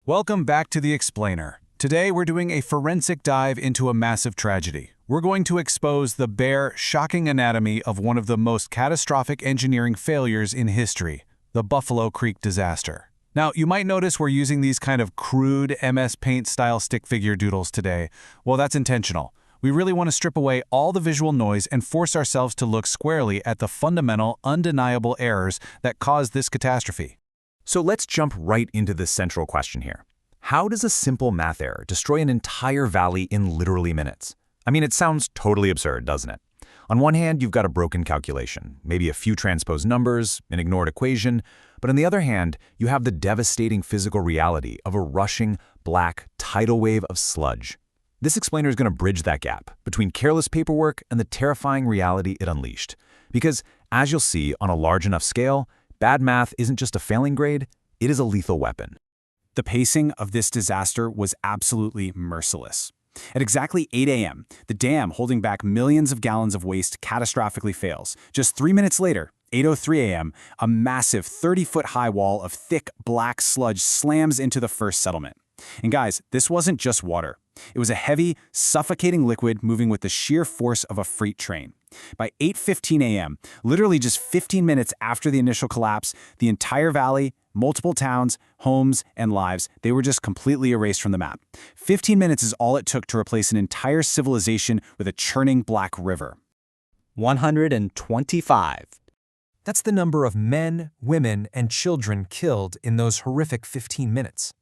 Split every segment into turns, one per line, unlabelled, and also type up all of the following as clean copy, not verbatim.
Welcome back to The Explainer. Today we're doing a forensic dive into a massive tragedy. We're going to expose the bare, shocking anatomy of one of the most catastrophic engineering failures in history, the Buffalo Creek disaster. Now, you might notice we're using these kind of crude MS Paint-style stick figure doodles today. Well, that's intentional. We really want to strip away all the visual noise and force ourselves to look squarely at the fundamental, undeniable errors that caused this catastrophe.
So let's jump right into the central question here. How does a simple math error destroy an entire valley in literally minutes? I mean, it sounds totally absurd, doesn't it? On one hand, you've got a broken calculation, maybe a few transposed numbers, an ignored equation, but on the other hand, you have the devastating physical reality of a rushing, black, tidal wave of sludge. This explainer is going to bridge that gap between careless paperwork and the terrifying reality it unleashed. Because, as you'll see on a large enough scale, bad math isn't just a failing grade, it is a lethal weapon.
The pacing of this disaster was absolutely merciless. At exactly 8 a.m., the dam holding back millions of gallons of waste catastrophically fails. Just 3 minutes later, 8:03 a.m., a massive 30-foot-high wall of thick, black sludge slams into the first settlement. And guys, this wasn't just water. It was a heavy, suffocating liquid moving with the sheer force of a freight train. By 8:15 a.m., literally just 15 minutes after the initial collapse, the entire valley, multiple towns, homes, and lives, they were just completely erased from the map. 15 minutes is all it took to replace an entire civilization with a churning black river.
125. That's the number of men, women, and children killed in those horrific 15 minutes.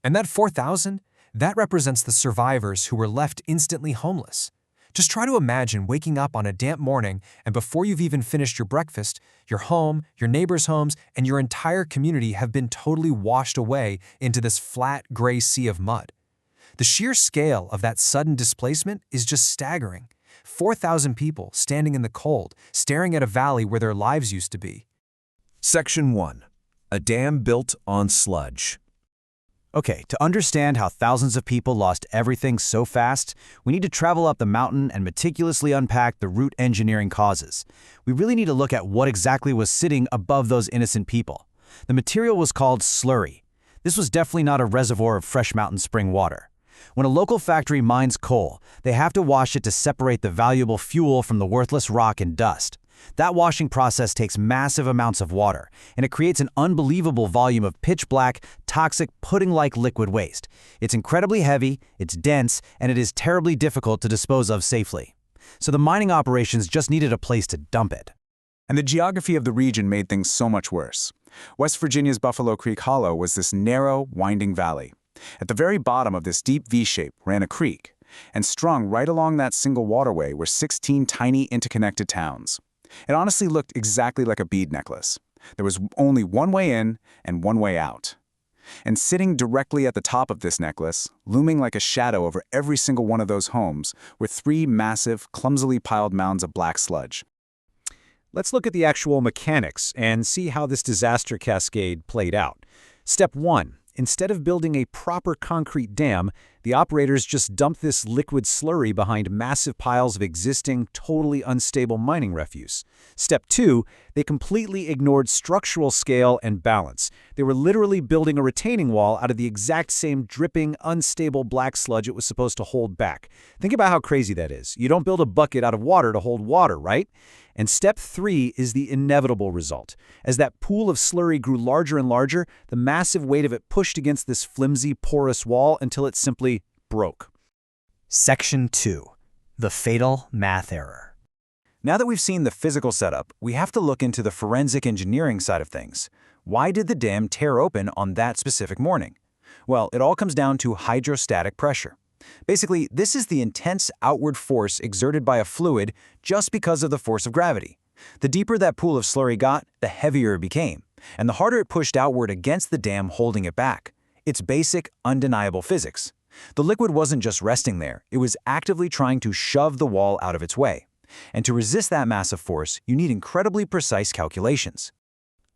And that 4,000, that represents the survivors who were left instantly homeless. Just try to imagine waking up on a damp morning and before you've even finished your breakfast, your home, your neighbors' homes, and your entire community have been totally washed away into this flat, gray sea of mud. The sheer scale of that sudden displacement is just staggering. 4,000 people standing in the cold, staring at a valley where their lives used to be.
Section 1. A dam built on sludge.
Okay, to understand how thousands of people lost everything so fast, we need to travel up the mountain and meticulously unpack the root engineering causes. We really need to look at what exactly was sitting above those innocent people. The material was called slurry. This was definitely not a reservoir of fresh mountain spring water. When a local factory mines coal, they have to wash it to separate the valuable fuel from the worthless rock and dust. That washing process takes massive amounts of water, and it creates an unbelievable volume of pitch-black, toxic, pudding-like liquid waste. It's incredibly heavy, it's dense, and it is terribly difficult to dispose of safely. So the mining operations just needed a place to dump it.
And the geography of the region made things so much worse. West Virginia's Buffalo Creek Hollow was this narrow, winding valley. At the very bottom of this deep V-shape ran a creek, and strung right along that single waterway were 16 tiny interconnected towns. It honestly looked exactly like a bead necklace. There was only one way in and one way out. And sitting directly at the top of this necklace, looming like a shadow over every single one of those homes, were 3 massive, clumsily piled mounds of black sludge.
Let's look at the actual mechanics and see how this disaster cascade played out. Step 1. Instead of building a proper concrete dam, the operators just dumped this liquid slurry behind massive piles of existing, totally unstable mining refuse. Step 2, they completely ignored structural scale and balance. They were literally building a retaining wall out of the exact same dripping, unstable black sludge it was supposed to hold back. Think about how crazy that is. You don't build a bucket out of water to hold water, right? And step 3 is the inevitable result. As that pool of slurry grew larger and larger, the massive weight of it pushed against this flimsy, porous wall until it simply broke.
Section 2. The fatal math error. Now that we've seen the physical setup, we have to look into the forensic engineering side of things. Why did the dam tear open on that specific morning? Well, it all comes down to hydrostatic pressure. Basically, this is the intense outward force exerted by a fluid just because of the force of gravity. The deeper that pool of slurry got, the heavier it became, and the harder it pushed outward against the dam holding it back. It's basic, undeniable physics. The liquid wasn't just resting there, it was actively trying to shove the wall out of its way. And to resist that massive force, you need incredibly precise calculations.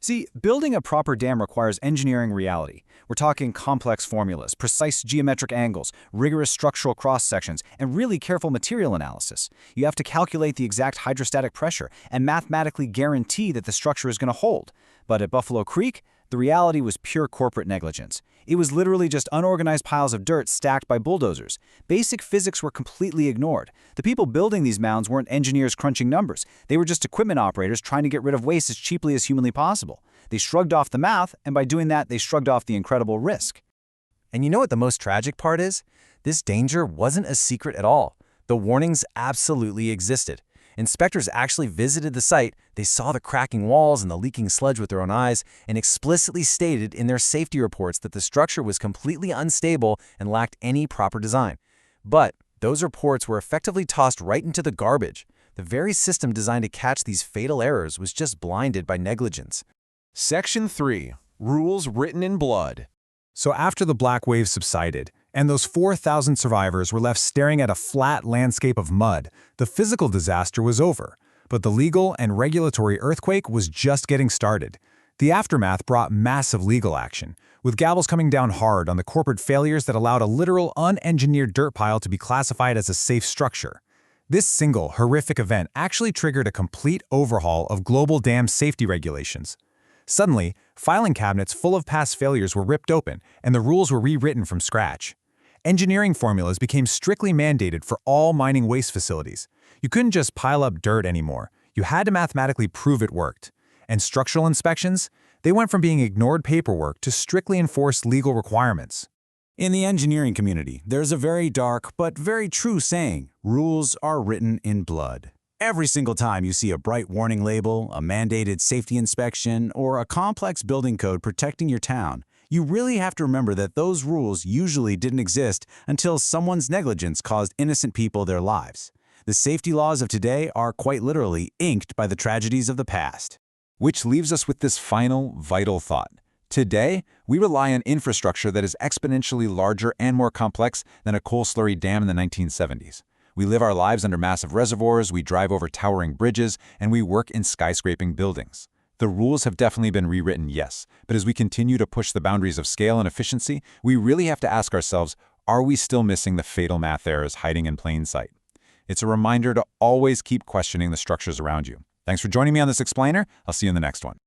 See, building a proper dam requires engineering reality. We're talking complex formulas, precise geometric angles, rigorous structural cross-sections, and really careful material analysis. You have to calculate the exact hydrostatic pressure and mathematically guarantee that the structure is going to hold. But at Buffalo Creek,
The reality was pure corporate negligence. It was literally just unorganized piles of dirt stacked by bulldozers. Basic physics were completely ignored. The people building these mounds weren't engineers crunching numbers. They were just equipment operators trying to get rid of waste as cheaply as humanly possible. They shrugged off the math, and by doing that, they shrugged off the incredible risk.
And you know what the most tragic part is? This danger wasn't a secret at all. The warnings absolutely existed. Inspectors actually visited the site, they saw the cracking walls and the leaking sludge with their own eyes, and explicitly stated in their safety reports that the structure was completely unstable and lacked any proper design. But those reports were effectively tossed right into the garbage. The very system designed to catch these fatal errors was just blinded by negligence.
Section 3. Rules written in blood.
So after the black wave subsided, and those 4,000 survivors were left staring at a flat landscape of mud, the physical disaster was over. But the legal and regulatory earthquake was just getting started. The aftermath brought massive legal action, with gavels coming down hard on the corporate failures that allowed a literal unengineered dirt pile to be classified as a safe structure. This single, horrific event actually triggered a complete overhaul of global dam safety regulations. Suddenly, filing cabinets full of past failures were ripped open, and the rules were rewritten from scratch. Engineering formulas became strictly mandated for all mining waste facilities. You couldn't just pile up dirt anymore. You had to mathematically prove it worked. And structural inspections? They went from being ignored paperwork to strictly enforced legal requirements.
In the engineering community, there's a very dark but very true saying: rules are written in blood. Every single time you see a bright warning label, a mandated safety inspection, or a complex building code protecting your town, you really have to remember that those rules usually didn't exist until someone's negligence caused innocent people their lives. The safety laws of today are quite literally inked by the tragedies of the past.
Which leaves us with this final, vital thought. Today, we rely on infrastructure that is exponentially larger and more complex than a coal slurry dam in the 1970s. We live our lives under massive reservoirs, we drive over towering bridges, and we work in skyscraping buildings. The rules have definitely been rewritten, yes, but as we continue to push the boundaries of scale and efficiency, we really have to ask ourselves, are we still missing the fatal math errors hiding in plain sight? It's a reminder to always keep questioning the structures around you. Thanks for joining me on this explainer. I'll see you in the next one.